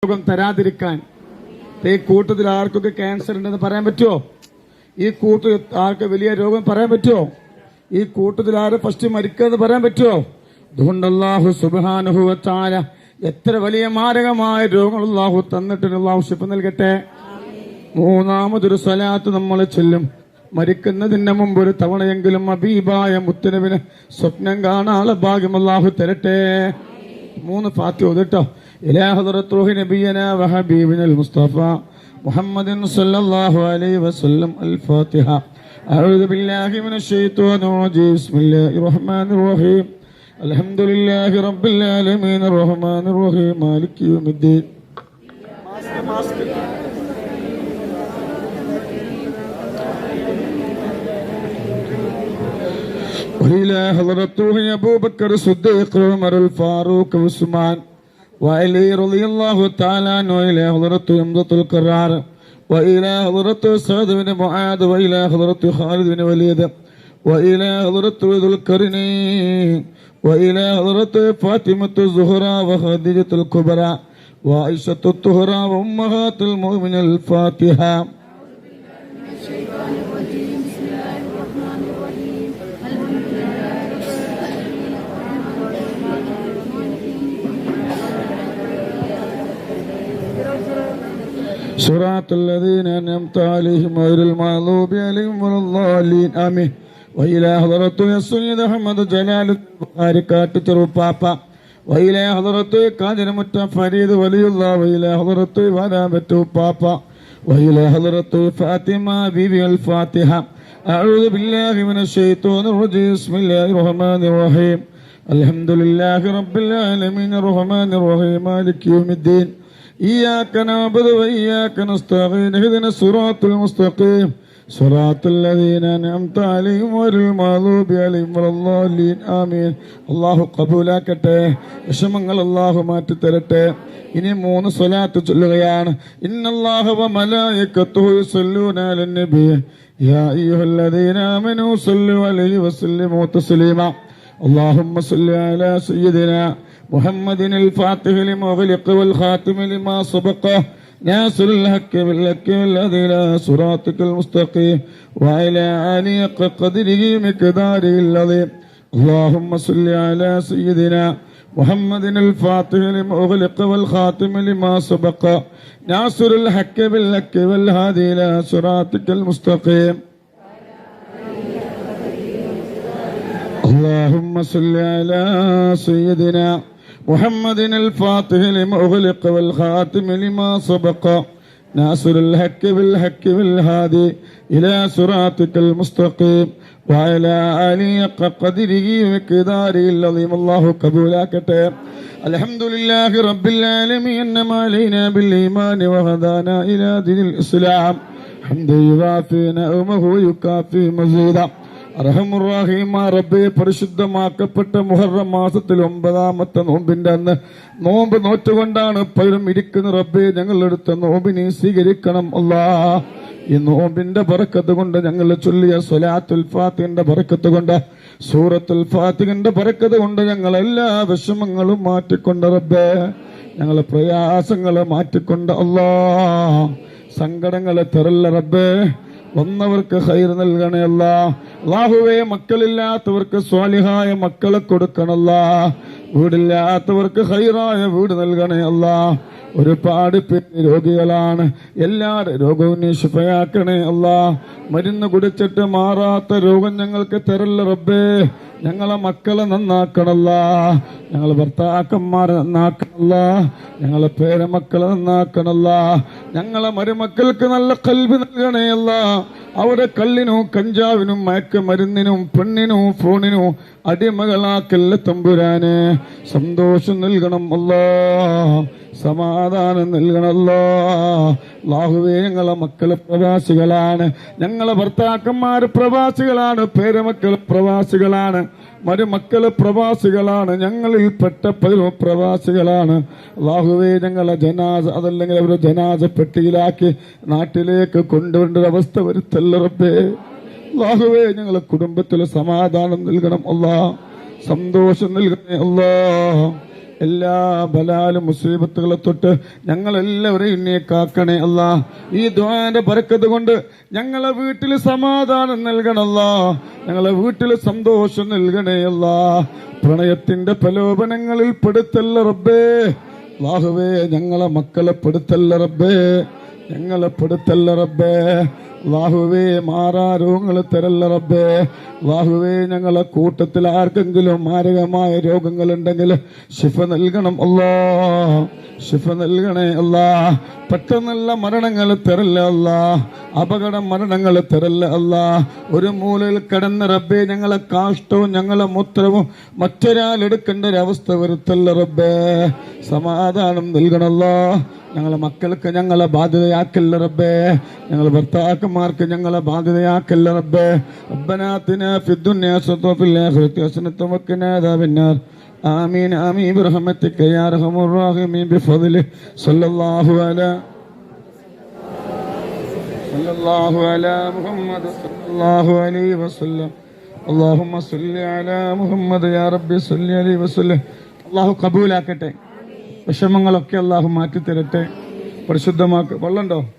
രോഗം തരാതിരിക്കാൻ. ഈ കൂട്ടത്തിൽ ആർക്കൊക്കെ ക്യാൻസർ ഉണ്ടെന്ന് പറയാൻ പറ്റുമോ? ഈ കൂട്ടത്തിൽ ആർക്ക് വലിയ രോഗം പറയാൻ പറ്റുമോ? ഈ കൂട്ടത്തിൽ ആര് ഫസ്റ്റ് മരിക്കുക പറയാൻ പറ്റുമോ? അതുകൊണ്ട് അല്ലാഹു സുബ്ഹാനഹു വ തആല എത്ര വലിയ മാരകമായ രോഗങ്ങൾ അല്ലാഹു തന്നിട്ട് അല്ലാഹു ശിഫ നൽകട്ടെ. മൂന്നാമതൊരു സ്വലാത്ത് നമ്മൾ ചൊല്ലും. മരിക്കുന്നതിന് മുമ്പ് ഒരു തവണയെങ്കിലും ഹബീബായ മുത്തുനബിനെ സ്വപ്നം കാണാനുള്ള ഭാഗ്യം അല്ലാഹു തരട്ടെ. 3 ഫാത്തിഹ ഓതട്ടോ. ഇലാ ഹദ്റത്ത് റൂഹി നബിയനാ വ ഹബീബിനൽ മുസ്തഫ മുഹമ്മദിൻ സല്ലല്ലാഹു അലൈഹി വസല്ലം. അൽ ഫാത്തിഹ. അഊദു ബില്ലാഹി മിനശ് ശൈത്വാനിർ റജീം. ബിസ്മില്ലാഹിർ റഹ്മാനിർ റഹീം. അൽഹംദുലില്ലാഹി റബ്ബിൽ ആലമീൻ റഹ്മാനിർ റഹീം മാലികി യൗമിദ്ദീൻ. وإلى حضرته أبو بكر الصديق وعمر الفاروق وعثمان وعلي رضي الله تعالى عنه. وإلى حضرته حمزة الكرار وإلى حضرته سعد بن معاذ وإلى حضرته خالد بن وليد وإلى حضرته ذو القرنين وإلى حضرته فاطمة الزهراء وخديجة الكبرى وعائشة الطهرى وأمهات المؤمنين. الفاتحة. صراط الذين أنعمت عليهم غير المغضوب عليهم ولا الضالين. آمين. وإلى حضرته السيد أحمد جلال البخاري കാട്ടുചെറുപ്പാപ്പ وإلى حضرته കാഞ്ഞിരമുറ്റ ഫരീദ് വലിയുള്ള وإلى حضرته വരാബത്ത് പാപ്പ وإلى حضرته فاطمة بيبي الفاتحة. أعوذ بالله من الشيطان الرجيم. بسم الله الرحمن الرحيم. الحمد لله رب العالمين الرحمن الرحيم مالك يوم الدين. إياك نعبد وإياك نستعين اهدنا الصراط المستقيم صراط الذين أنعمت عليهم غير المغضوب عليهم ولا الضالين. ആമീൻ. അല്ലാഹു ഖബൂലാക്കട്ടെ. വിഷമങ്ങൾ അല്ലാഹു മാറ്റി തരട്ടെ. ഇനി 3 സ്വലാത്ത് ചൊല്ലുകയാണ്. ഇന്നല്ലാഹ വ മലായികത്തുഹു യുസല്ലൂന അലൻ നബി യാ അയ്യുഹല്ലദീന ആമനൂ സല്ലു അലൈഹി വസല്ലിമു തസ്ലീമാ. اللهم صل على سيدنا محمد الفاتح لما أغلق والخاتم لما سبق ناصر الحق بالحق والهدي إلى صراطك المستقيم وعلى آله قدره مقداره العظيم. اللهم صل على سيدنا محمد الفاتح لما أغلق والخاتم لما سبق ناصر الحق بالحق والهدي إلى صراطك المستقيم. اللهم صل على سيدنا محمد الفاتح لما أغلق والخاتم لما سبق ناصر الحق بالحق والهادي إلى صراطك المستقيم وعلى آله قدره ومقداره العظيم. الله قبولاكته. الحمد لله رب العالمين أنعم علينا بالإيمان وهدانا إلى دين الإسلام. حمد يوافي نعمه ويكافي مزيدا. റഹമുറഹീമാ റബ്ബേ, പരിശുദ്ധമാക്കപ്പെട്ട മുഹറം മാസത്തിൽ 9ാമത്തെ നോമ്പിന്റെ അന്ന് നോമ്പ് നോറ്റുകൊണ്ടാണ് പലരും ഇരിക്കുന്ന. റബ്ബേ, ഞങ്ങളെടുത്ത നോമ്പിനെ സ്വീകരിക്കണം അല്ലാ. ഈ നോമ്പിന്റെ ബറക്കത്ത് കൊണ്ട് ഞങ്ങൾ ചൊല്ലിയ സ്വലാത്തുൽ ഫാത്തിഹയുടെ ബറക്കത്ത് കൊണ്ട് സൂറത്തുൽ ഫാത്തിഹയുടെ ബറക്കത്ത് കൊണ്ട് ഞങ്ങൾ എല്ലാ വിഷമങ്ങളും മാറ്റിക്കൊണ്ട് റബ്ബേ, ഞങ്ങളെ പ്രയാസങ്ങളെ മാറ്റിക്കൊണ്ട് അല്ലാ, സങ്കടങ്ങളെ തരല്ല റബ്ബേ, വന്നവർക്ക് ഖൈർ നൽകണേ അല്ലാ. അല്ലാഹുവേ, മക്കളില്ലാത്തവർക്ക് സ്വാലിഹായ മക്കളെ കൊടുക്കണല്ലാ. വീടില്ലാത്തവർക്ക് ഖൈറായ വീട് നൽകണേ അല്ലാ. ഒരുപാട് പേര് രോഗികളാണ്. എല്ലാവരും രോഗവും നീ ശിഫയാക്കണേ അല്ലാ. മരുന്ന് കുടിച്ചിട്ട് മാറാത്ത രോഗം ഞങ്ങൾക്ക് തരല്ല റബ്ബേ. ഞങ്ങളെ മക്കളെ നന്നാക്കണല്ലാ. ഞങ്ങളെ ഭർത്താക്കന്മാരെ നന്നാക്കണല്ലാ. ഞങ്ങളെ പേരമക്കളെ നന്നാക്കണല്ലാ. ഞങ്ങളെ മരുമക്കൾക്ക് നല്ല ഖൽബ് നൽകണേ അല്ലാ. അവരെ കള്ളിനും കഞ്ചാവിനും മയക്കുമരുന്നിനും പെണ്ണിനും ഫോണിനും അടിമകളാക്കല്ല തമ്പുരാനെ. സന്തോഷം നൽകണം അല്ലാ, സമാധാനം നൽകണല്ലോ. അല്ലാഹുവേ, ഞങ്ങളെ മക്കള് പ്രവാസികളാണ്, ഞങ്ങളെ ഭർത്താക്കന്മാര് പ്രവാസികളാണ്, പേരമക്കള് പ്രവാസികളാണ്, മരുമക്കള് പ്രവാസികളാണ്, ഞങ്ങളിൽപ്പെട്ട പലരും പ്രവാസികളാണ്. അല്ലാഹുവേ, ഞങ്ങളെ ജനാസ അതല്ലെങ്കിൽ അവരെ ജനാസ പെട്ടിയിലാക്കി നാട്ടിലേക്ക് കൊണ്ടുവരേണ്ട അവസ്ഥ വരുത്തല്ല റബ്ബേ. അല്ലാഹുവേ, ഞങ്ങളെ കുടുംബത്തിൽ സമാധാനം നൽകണം അല്ലാ, സന്തോഷം നൽകണേ അല്ലാ. എല്ലാ ബലാലും മുസീബത്തുകളെ തൊട്ട് ഞങ്ങളെല്ലാവരെയും നീ കാക്കണേ അല്ലാ. ഈ ദുആന്റെ ബറക്കത്ത് കൊണ്ട് ഞങ്ങളെ വീട്ടിൽ സമാധാനം നൽകണല്ലാ, ഞങ്ങളെ വീട്ടിൽ സന്തോഷം നൽകണേ അല്ലാ. പ്രണയത്തിന്റെ പ്രലോഭനങ്ങളിൽ പെടുത്തല്ല റബ്ബേ. അല്ലാഹുവേ ഞങ്ങളെ മക്കളെ പെടുത്തല്ല റബ്ബേ, ഞങ്ങളെ പെടുത്തല്ല റബ്ബേ. അല്ലാഹുവേ മാറാ രോഗങ്ങൾ തരല്ല റബ്ബേ. അല്ലാഹുവേ ഞങ്ങളെ കൂട്ടത്തിൽ ആർക്കെങ്കിലും മാരകമായ രോഗങ്ങളുണ്ടെങ്കിൽ ശിഫ നൽകണം അല്ലാ, ശിഫ നൽകണേ അല്ലാ. പെട്ടെന്നുള്ള മരണങ്ങൾ തരല്ല അല്ലാ, അപകട മരണങ്ങൾ തരല്ല അല്ലാ. ഒരു മൂലയിൽ കിടന്ന റബ്ബേ ഞങ്ങളെ കാഷ്ടവും ഞങ്ങളെ മൂത്രവും മറ്റൊരാൾ എടുക്കേണ്ട ഒരവസ്ഥ വരുത്തല്ല റബ്ബേ. സമാധാനം നൽകണല്ലോ. ഞങ്ങളെ മക്കൾക്ക് ഞങ്ങളെ ബാധ്യതയാക്കല്ല റബ്ബേ, ഞങ്ങളെ ഭർത്താക്കന്മാർക്ക് ഞങ്ങളെ ബാധ്യതയാക്കല്ല റബ്ബേ. റബ്ബനാ ആതിനാ ഫിദ്ദുനിയാ ഹസനത്തും വഫിൽ ആഖിറതി ഹസനത്തും വഖിനാ അദാബന്നാർ. ആമീൻ ആമീൻ ബിറഹ്മതിക യാ അർഹമർ റഹീമീൻ ബിഫദ്ലിഹി സല്ലല്ലാഹു അലാ മുഹമ്മദ് സല്ലല്ലാഹു അലൈഹി വസല്ലം. അല്ലാഹുമ്മ സല്ലി അലാ മുഹമ്മദ് യാ റബ്ബി സല്ലി അലൈഹി വസല്ലം. അല്ലാഹു ഖബൂലാക്കട്ടെ. വിഷമങ്ങളൊക്കെ അല്ലാഹു മാറ്റി തരട്ടെ, പരിശുദ്ധമാക്ക്. വെള്ളമുണ്ടോ?